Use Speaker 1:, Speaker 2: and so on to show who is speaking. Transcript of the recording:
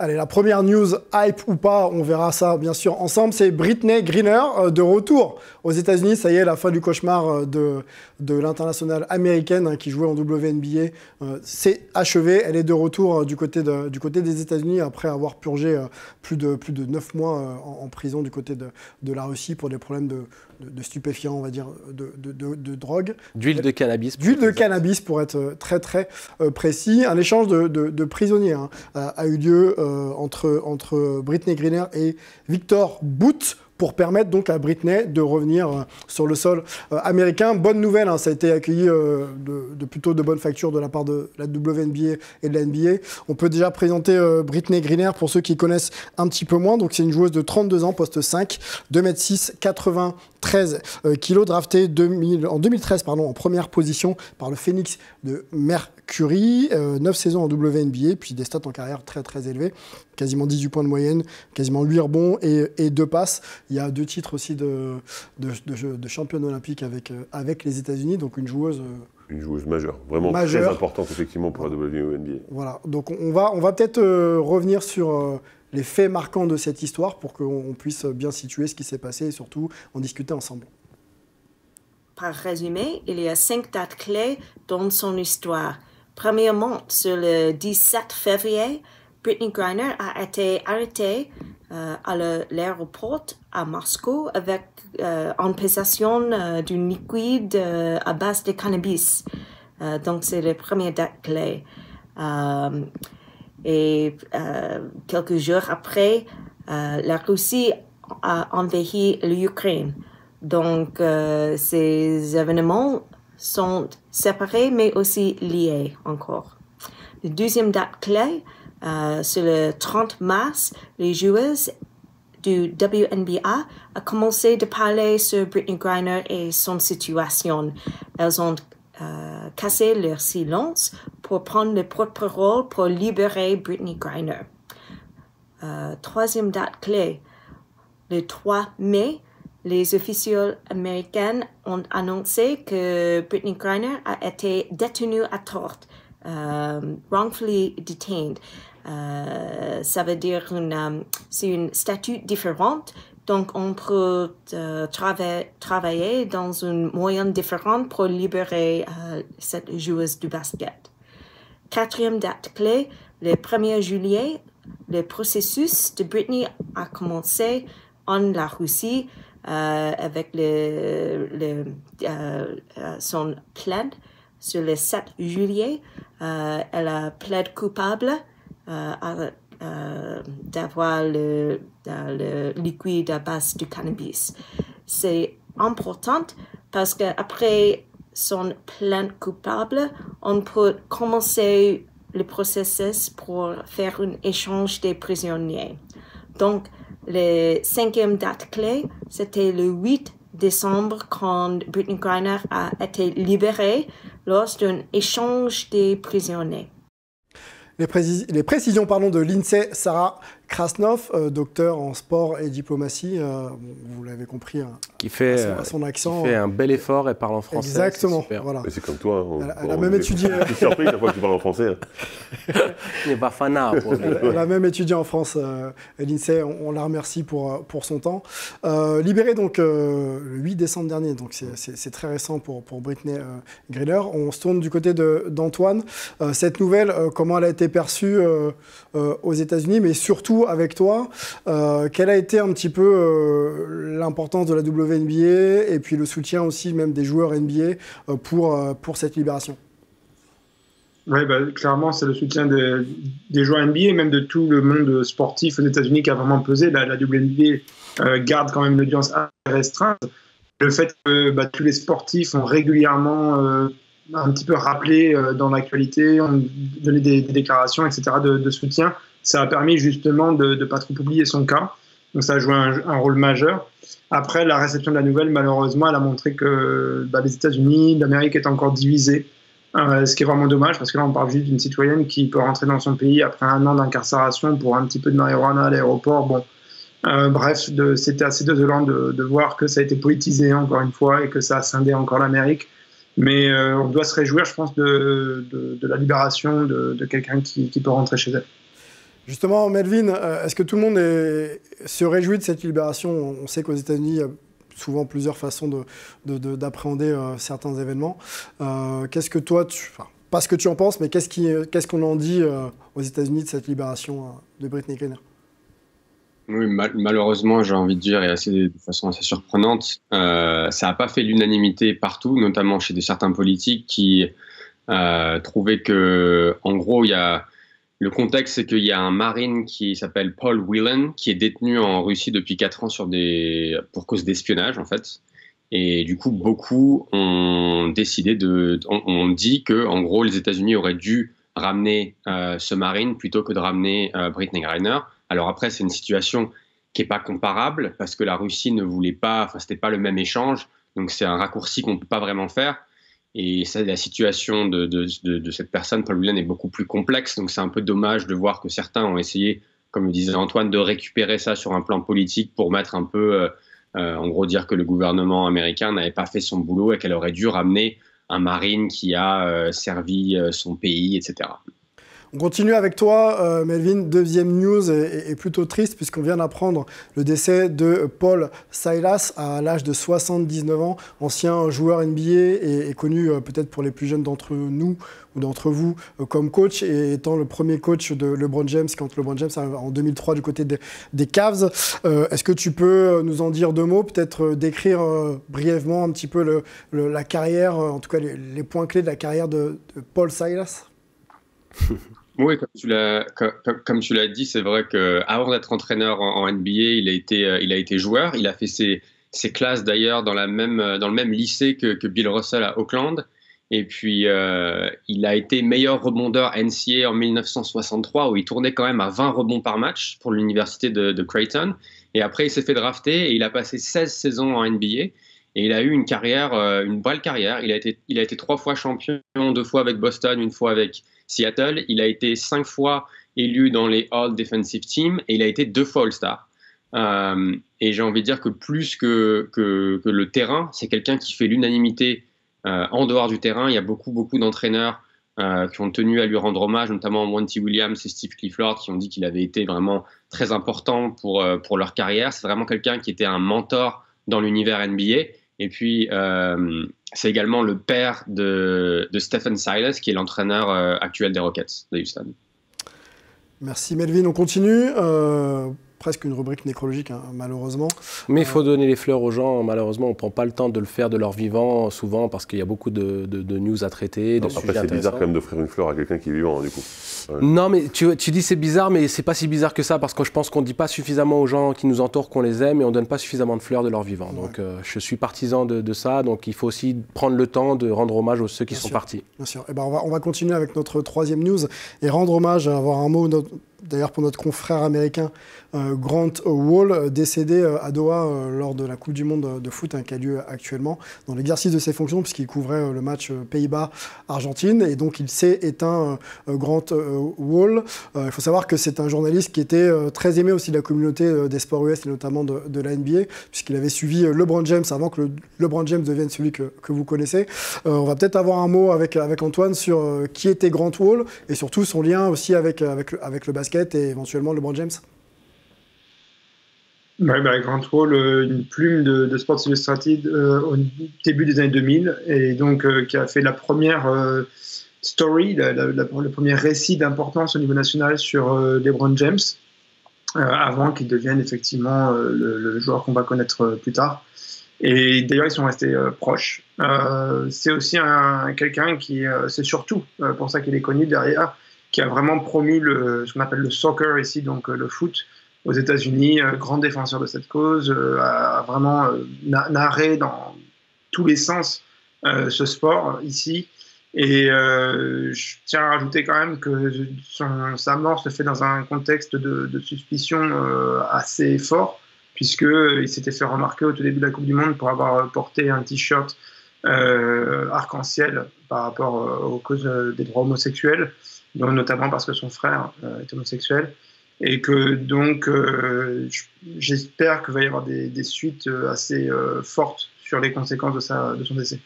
Speaker 1: Allez, la première news, hype ou pas, on verra ça bien sûr ensemble, c'est Brittney Griner de retour aux États-Unis. Ça y est, la fin du cauchemar de l'internationale américaine qui jouait en WNBA c'est achevé. Elle est de retour du côté des États-Unis après avoir purgé plus de 9 mois en prison du côté de la Russie pour des problèmes de stupéfiants, on va dire, de drogue.
Speaker 2: D'huile de cannabis.
Speaker 1: D'huile de cannabis pour être très très précis. Un échange de prisonniers a eu lieu entre Brittney Griner et Victor Bout pour permettre donc à Brittney de revenir sur le sol américain. Bonne nouvelle, ça a été accueilli de plutôt de bonne facture de la part de la WNBA et de la NBA. On peut déjà présenter Brittney Griner pour ceux qui connaissent un petit peu moins. Donc c'est une joueuse de 32 ans, poste 5, 2m6, 93 kg, draftée en 2013 en première position par le Phoenix de Mercury. 9 saisons en WNBA, puis des stats en carrière très très élevées. Quasiment 18 points de moyenne, quasiment 8 rebonds et 2 passes. Il y a 2 titres aussi de championne olympique avec les États-Unis, donc une joueuse
Speaker 3: majeure, vraiment très importante effectivement pour la WNBA.
Speaker 1: Voilà, donc on va peut-être revenir sur les faits marquants de cette histoire pour qu'on puisse bien situer ce qui s'est passé et surtout en discuter ensemble.
Speaker 4: Par résumé, il y a 5 dates clés dans son histoire. Premièrement, sur le 17 février, Brittney Griner a été arrêtée à l'aéroport à Moscou en possession d'un liquide à base de cannabis. Donc, c'est la première date clé. Quelques jours après, la Russie a envahi l'Ukraine. Donc, ces événements sont séparés, mais aussi liés encore. La deuxième date clé, c'est le 30 mars, les joueuses du WNBA ont commencé de parler sur Brittney Griner et son situation. Elles ont cassé leur silence pour prendre le porte-parole pour libérer Brittney Griner. Troisième date clé, le 3 mai, les officiels américains ont annoncé que Brittney Griner a été détenue à tort, wrongfully detained. Ça veut dire c'est une statut différente, donc on peut travailler dans un moyen différent pour libérer cette joueuse du basket. Quatrième date clé, le 1er juillet, le processus de Brittney a commencé en la Russie avec son plainte sur le 7 juillet. Elle a plaidé coupable d'avoir le liquide à base du cannabis. C'est important parce qu'après son plainte coupable, on peut commencer le processus pour faire un échange des prisonniers. Donc, la 5e date clé, c'était le 8 décembre quand Brittney Griner a été libérée lors d'un échange des prisonniers.
Speaker 1: Les précisions de l'INSEE, Sarah Krasnov, docteur en sport et diplomatie, vous l'avez compris,
Speaker 2: qui fait,
Speaker 1: à son accent.
Speaker 2: Qui fait un bel effort et parle en français.
Speaker 1: Exactement.
Speaker 3: Voilà. C'est comme toi.
Speaker 1: Elle a même étudié.
Speaker 3: Je suis surpris chaque fois que tu parles en français.
Speaker 2: Il n'est pas fanat.
Speaker 1: Elle a même étudié en France, l'INSEE. On la remercie pour son temps. Libérée donc le 8 décembre dernier, donc c'est très récent pour Brittney Griner. On se tourne du côté d'Antoine. Cette nouvelle, comment elle a été perçue aux États-Unis, mais surtout avec toi, quelle a été un petit peu l'importance de la WNBA et puis le soutien aussi même des joueurs NBA pour cette libération?
Speaker 5: Oui, clairement, c'est le soutien des joueurs NBA et même de tout le monde sportif aux États-Unis qui a vraiment pesé. La WNBA garde quand même une audience assez restreinte. Le fait que tous les sportifs ont régulièrement un petit peu rappelé dans l'actualité, ont donné des déclarations, etc., de soutien, ça a permis justement de ne pas trop oublier son cas. Donc ça a joué un rôle majeur. Après, la réception de la nouvelle, malheureusement, elle a montré que les États-Unis, l'Amérique est encore divisée, ce qui est vraiment dommage parce que là, on parle juste d'une citoyenne qui peut rentrer dans son pays après 1 an d'incarcération pour un petit peu de marijuana à l'aéroport. Bon, bref, c'était assez désolant de voir que ça a été politisé encore une fois et que ça a scindé encore l'Amérique. Mais on doit se réjouir, je pense, de la libération de quelqu'un qui peut rentrer chez elle.
Speaker 1: Justement, Melvin, est-ce que tout le monde se réjouit de cette libération? On sait qu'aux États-Unis, il y a souvent plusieurs façons d'appréhender certains événements. Qu'est-ce que toi, pas ce que tu en penses, mais qu'est-ce qu'on en dit aux États-Unis de cette libération de Brittney Griner?
Speaker 6: Oui, malheureusement, j'ai envie de dire, de façon assez surprenante, ça n'a pas fait l'unanimité partout, notamment chez certains politiques qui trouvaient que, en gros, le contexte, c'est qu'il y a un Marine qui s'appelle Paul Whelan, qui est détenu en Russie depuis 4 ans pour cause d'espionnage, en fait. Et du coup, beaucoup ont dit que, en gros, les États-Unis auraient dû ramener ce Marine plutôt que de ramener Brittney Griner. Alors après, c'est une situation qui n'est pas comparable parce que la Russie ne voulait pas, enfin, c'était pas le même échange. Donc c'est un raccourci qu'on ne peut pas vraiment faire. Et ça, la situation de cette personne, Paul Whelan, est beaucoup plus complexe. Donc c'est un peu dommage de voir que certains ont essayé, comme le disait Antoine, de récupérer ça sur un plan politique pour mettre un peu, en gros, dire que le gouvernement américain n'avait pas fait son boulot et qu'elle aurait dû ramener un Marine qui a servi son pays, etc.
Speaker 1: On continue avec toi, Melvin. Deuxième news est plutôt triste puisqu'on vient d'apprendre le décès de Paul Silas à l'âge de 79 ans, ancien joueur NBA et connu peut-être pour les plus jeunes d'entre nous ou d'entre vous comme coach et étant le premier coach de LeBron James quand LeBron James arrive en 2003 du côté des Cavs. Est-ce que tu peux nous en dire 2 mots, peut-être décrire brièvement un petit peu la carrière, en tout cas les points clés de la carrière de Paul Silas?
Speaker 6: Oui, comme tu l'as dit, c'est vrai qu'avant d'être entraîneur en NBA, il a été joueur. Il a fait ses classes d'ailleurs dans le même lycée que Bill Russell à Auckland. Et puis, il a été meilleur rebondeur NCAA en 1963, où il tournait quand même à 20 rebonds par match pour l'université de Creighton. Et après, il s'est fait drafter et il a passé 16 saisons en NBA. Et il a eu une belle carrière. Il a été 3 fois champion, 2 fois avec Boston, 1 fois avec Seattle. Il a été 5 fois élu dans les All Defensive Team et il a été 2 fois All-Star. Et j'ai envie de dire que plus que le terrain, c'est quelqu'un qui fait l'unanimité en dehors du terrain. Il y a beaucoup d'entraîneurs qui ont tenu à lui rendre hommage, notamment Monty Williams et Steve Clifford, qui ont dit qu'il avait été vraiment très important pour leur carrière. C'est vraiment quelqu'un qui était un mentor dans l'univers NBA. Et puis, c'est également le père de Stephen Silas, qui est l'entraîneur actuel des Rockets de Houston.
Speaker 1: Merci Melvin. On continue. Presque une rubrique nécrologique, hein, malheureusement.
Speaker 2: Mais il faut donner les fleurs aux gens. Malheureusement, on ne prend pas le temps de le faire de leur vivant, souvent, parce qu'il y a beaucoup de news à traiter.
Speaker 3: Après, c'est bizarre quand même d'offrir une fleur à quelqu'un qui est vivant, du coup.
Speaker 2: Ouais. Non, mais tu dis c'est bizarre, mais c'est pas si bizarre que ça, parce que je pense qu'on ne dit pas suffisamment aux gens qui nous entourent qu'on les aime, et on ne donne pas suffisamment de fleurs de leur vivant. Ouais. Donc, je suis partisan de ça. Donc, il faut aussi prendre le temps de rendre hommage aux ceux qui sont partis.
Speaker 1: Bien sûr. Eh ben, on va continuer avec notre 3e news et rendre hommage, avoir un mot... D'ailleurs, pour notre confrère américain Grant Wall, décédé à Doha lors de la Coupe du Monde de foot qui a lieu actuellement, dans l'exercice de ses fonctions, puisqu'il couvrait le match Pays-Bas-Argentine. Et donc, il s'est éteint, Grant Wall. Il faut savoir que c'est un journaliste qui était très aimé aussi de la communauté des sports US, et notamment de la NBA, puisqu'il avait suivi LeBron James avant que LeBron James devienne celui que vous connaissez. On va peut-être avoir un mot avec Antoine sur qui était Grant Wall, et surtout son lien aussi avec le basket et éventuellement LeBron James.
Speaker 5: Ouais, Grant Wall, une plume de Sports Illustrated au début des années 2000, et donc qui a fait la première story, le premier récit d'importance au niveau national sur LeBron James, avant qu'il devienne effectivement le joueur qu'on va connaître plus tard. Et d'ailleurs, ils sont restés proches. C'est aussi quelqu'un qui, c'est surtout pour ça qu'il est connu derrière, qui a vraiment promu ce qu'on appelle le soccer ici, donc le foot aux États-Unis, grand défenseur de cette cause, a vraiment narré dans tous les sens ce sport ici. Et je tiens à rajouter quand même que sa mort se fait dans un contexte de suspicion assez fort, puisqu'il s'était fait remarquer au tout début de la Coupe du Monde pour avoir porté un t-shirt arc-en-ciel par rapport aux causes des droits homosexuels, notamment parce que son frère est homosexuel, et que donc j'espère qu'il va y avoir des suites assez fortes sur les conséquences de son décès.